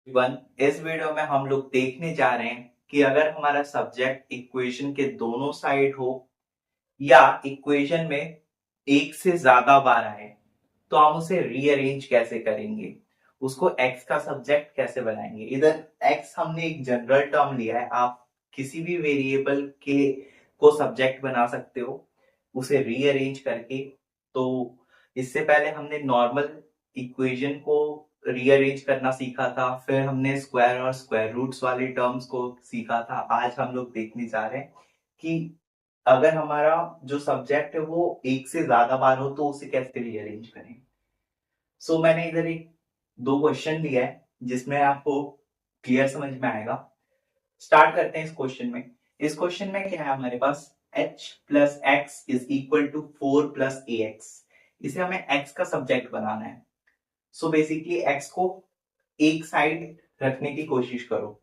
One इस video में हम लोग देखने जा रहे हैं कि अगर हमारा सब्जेक्ट इक्वेशन के दोनों साइड हो या इक्वेशन में एक से ज्यादा बार आए तो हम उसे रीअरेंज कैसे करेंगे, उसको एक्स का सब्जेक्ट कैसे बनाएंगे। इधर एक्स हमने एक जनरल टर्म लिया है, आप किसी भी वेरिएबल के को सब्जेक्ट बना सकते हो उसे रीअरेंज करके। तो इससे पहले हमने नॉर्मल इक्वेशन को रीअरेंज करना सीखा था, फिर हमने स्क्वायर और स्क्वायर रूट्स वाले टर्म्स को सीखा था। आज हम लोग देखने जा रहे हैं कि अगर हमारा जो सब्जेक्ट है वो एक से ज्यादा बार हो तो उसे कैसे रीअरेंज करें। मैंने इधर एक दो क्वेश्चन लिया है जिसमें आपको क्लियर समझ में आएगा। स्टार्ट करते हैं इस क्वेश्चन में। इस क्वेश्चन में क्या है हमारे पास, h plus x is equal to 4 plus a x. इसे हमें x का सब्जेक्ट बनाना है। बेसिकली x को एक साइड रखने की कोशिश करो।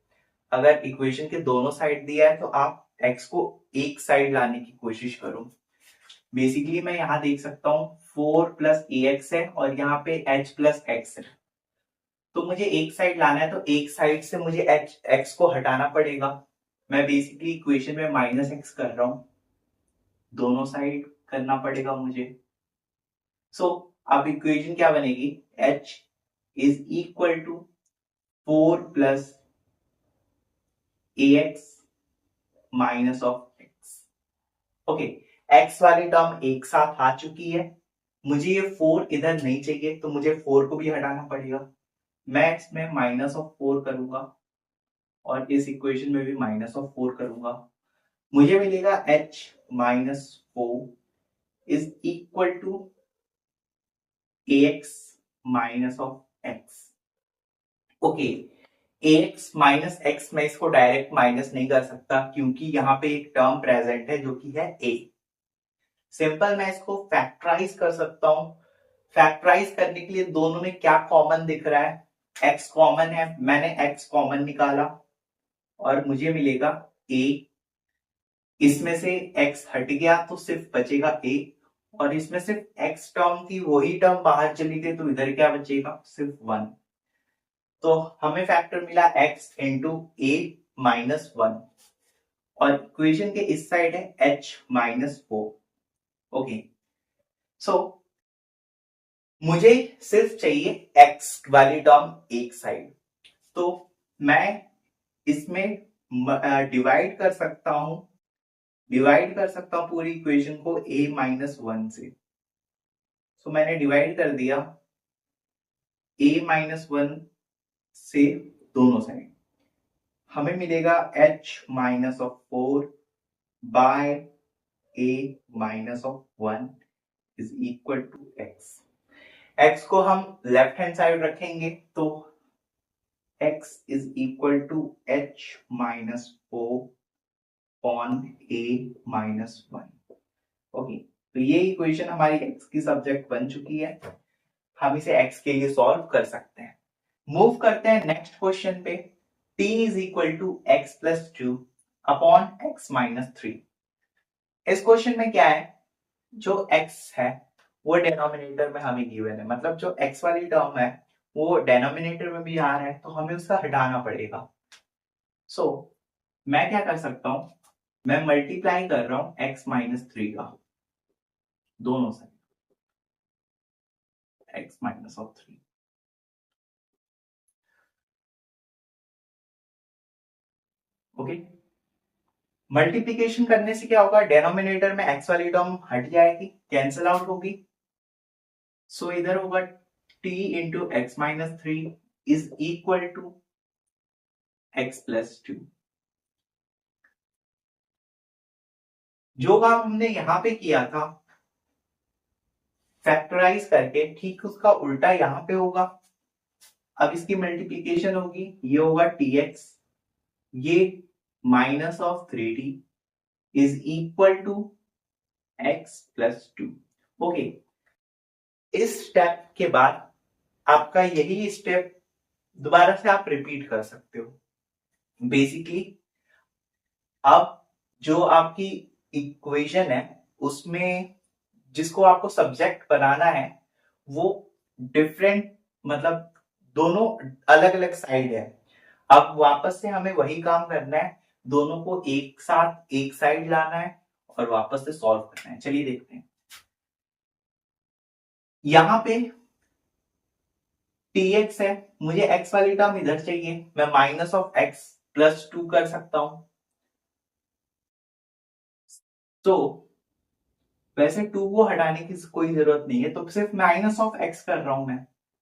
अगर इक्वेशन के दोनों साइड दिया है तो आप x को एक साइड लाने की कोशिश करो। बेसिकली मैं यहाँ देख सकता हूँ 4 प्लस ए एक्स है और यहाँ पे h प्लस एक्स है। तो मुझे एक साइड लाना है तो एक साइड से मुझे x को हटाना पड़ेगा। मैं बेसिकली इक्वेशन में माइनस एक्स कर रहा हूँ, दोनों साइड करना पड़ेगा मुझे। अब इक्वेशन क्या बनेगी, h is equal to 4 plus a x minus of x. Okay, x वाली टर्म एक साथ आ चुकी है, मुझे ये 4 इधर नहीं चाहिए तो मुझे 4 को भी हटाना पड़ेगा। मैं इसमें माइनस ऑफ 4 करूंगा और इस इक्वेशन में भी माइनस ऑफ 4 करूंगा। मुझे मिलेगा h minus 4 is equal to ax minus of x। Okay, ax minus x मैं इसको डायरेक्ट माइनस नहीं कर सकता क्योंकि यहाँ पे एक टर्म प्रेजेंट है जो कि है a। सिंपल मैं इसको फैक्टराइज कर सकता हूं। फैक्टराइज करने के लिए दोनों में क्या कॉमन दिख रहा है, x कॉमन है, मैंने x कॉमन निकाला और मुझे मिलेगा a। इसमें से x हट गया तो सिर्फ बचेगा a और इसमें सिर्फ x टर्म थी, वही टर्म बाहर चली गई तो इधर क्या बचेगा, सिर्फ 1। तो हमें फैक्टर मिला x इंटू a माइनस 1 और इक्वेशन के इस साइड है h माइनस 4। ओके, मुझे सिर्फ चाहिए x वाली टर्म एक साइड। तो मैं इसमें डिवाइड कर सकता हूं, पूरी इक्वेशन को a माइनस 1 से। मैंने डिवाइड कर दिया a माइनस 1 से दोनों साइड। हमें मिलेगा h minus of 4 by a minus of 1 is equal to x। x को हम लेफ्ट हैंड साइड रखेंगे तो x is equal to h minus 4 on a minus 1। Okay, तो ये इक्वेशन हमारी x की सब्जेक्ट बन चुकी है। हम इसे x के लिए सॉल्व कर सकते हैं। मूव करते हैं नेक्स्ट क्वेश्चन पे। t is equal to x plus 2 upon x minus 3। इस क्वेश्चन में क्या है, जो x है वो डिनोमिनेटर में हमें गिवन है, मतलब जो x वाली टर्म है वो डिनोमिनेटर में भी आ रहा है तो हमें उसका हटाना पड़ेगा। मैं क्या कर सकता हूं, मैं मल्टीप्लाई कर रहा हूं x माइनस 3 का दोनों side, x minus of 3। Okay, multiplication करने से क्या होगा, डिनोमिनेटर में x वाली टर्म हट जाएगी, कैंसिल आउट होगी। इधर होगा t into x minus 3 is equal to x plus 2। जो काम हमने यहां पे किया था फैक्टराइज करके, ठीक उसका उल्टा यहां पे होगा। अब इसकी मल्टीप्लिकेशन होगी, ये होगा tx, ये minus of 3t is equal to x plus 2। Okay, इस स्टेप के बाद आपका यही स्टेप दोबारा से आप रिपीट कर सकते हो। बेसिकली अब जो आपकी इक्वेशन है उसमें जिसको आपको सब्जेक्ट बनाना है वो डिफरेंट, मतलब दोनों अलग अलग साइड है। अब वापस से हमें वही काम करना है, दोनों को एक साथ एक साइड लाना है और वापस से सॉल्व करना है। चलिए देखते हैं। यहां पे tx है, मुझे x वाली टर्म इधर चाहिए, मैं माइनस ऑफ x प्लस 2 कर सकता हूं। तो वैसे 2 को हटाने की कोई जरूरत नहीं है, तो सिर्फ माइनस ऑफ x कर रहा हूं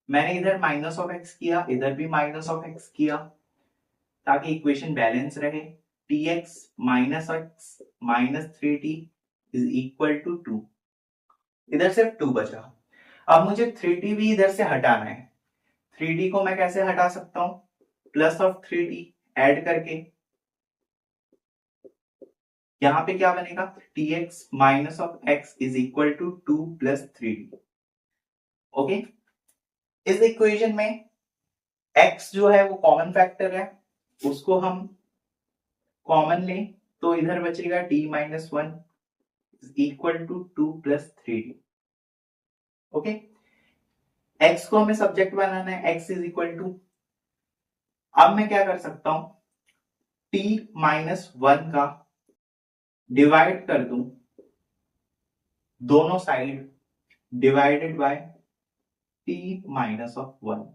मैंने इधर माइनस ऑफ x किया, इधर भी माइनस ऑफ x किया, ताकि इक्वेशन बैलेंस रहे। tx minus x minus 3t is equal to 2। इधर सिर्फ 2 बचा। अब मुझे 3t भी इधर से हटाना है। 3t को मैं कैसे हटा सकता हूं? प्लस ऑफ 3t ऐड करके। यहां पे क्या बनेगा? tx minus of x is equal to 2 plus 3t। Okay, इस इक्वेशन में x जो है वो कॉमन फैक्टर है, उसको हम कॉमन लें तो इधर बचेगा t minus 1 is equal to 2 plus 3t। Okay, x को हमें सब्जेक्ट बनाना है, x इज इक्वल टू, अब मैं क्या कर सकता हूं, t माइनस 1 का डिवाइड कर दूं दोनों side, divided by t minus of 1।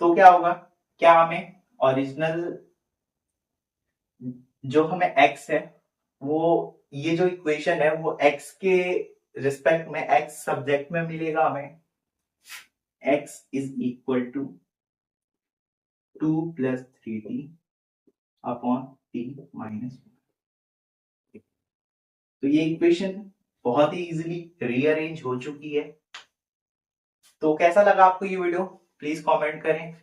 तो क्या होगा, क्या हमें ओरिजिनल जो हमें x है वो, ये जो इक्वेशन है वो x के रिस्पेक्ट में, x सब्जेक्ट में मिलेगा हमें, x is equal to 2 plus 3t upon t minus 1। तो ये इक्वेशन बहुत ही इजीली रीअरेंज हो चुकी है। तो कैसा लगा आपको ये वीडियो, प्लीज कमेंट करें।